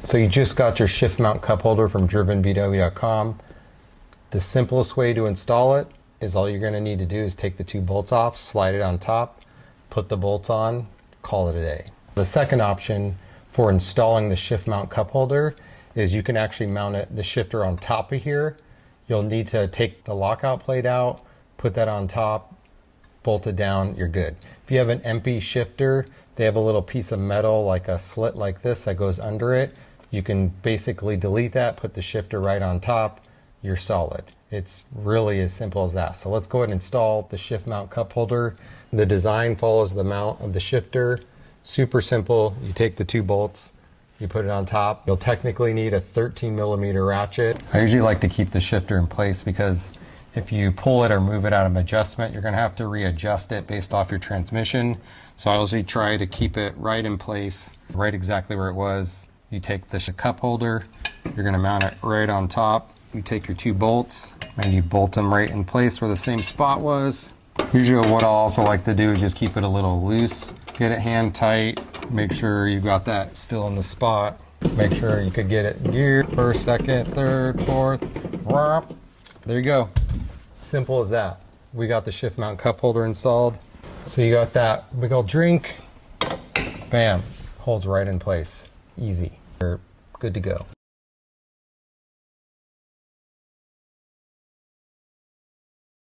So you just got your shift mount cup holder from DrivenVW.com. The simplest way to install it is all you're going to need to do is take the 2 bolts off, slide it on top, put the bolts on, call it a day. The second option for installing the shift mount cup holder is you can actually mount the shifter on top of here. You'll need to take the lockout plate out, put that on top, bolt it down, you're good. If you have an empty shifter, they have a little piece of metal like a slit like this that goes under it. You can basically delete that, put the shifter right on top, you're solid. It's really as simple as that. So let's go ahead and install the shift mount cup holder. The design follows the mount of the shifter. Super simple. You take the 2 bolts, you put it on top. You'll technically need a 13mm ratchet. I usually like to keep the shifter in place because if you pull it or move it out of adjustment, you're going to have to readjust it based off your transmission. So I usually try to keep it right in place, right exactly where it was. You take the cup holder, you're going to mount it right on top. You take your 2 bolts and you bolt them right in place where the same spot was. Usually what I'll also like to do is just keep it a little loose. Get it hand tight, make sure you got that still in the spot. Make sure you could get it gear, first, second, third, fourth. There you go. Simple as that. We got the shift mount cup holder installed. So you got that big old drink, bam, holds right in place. Easy. You're good to go.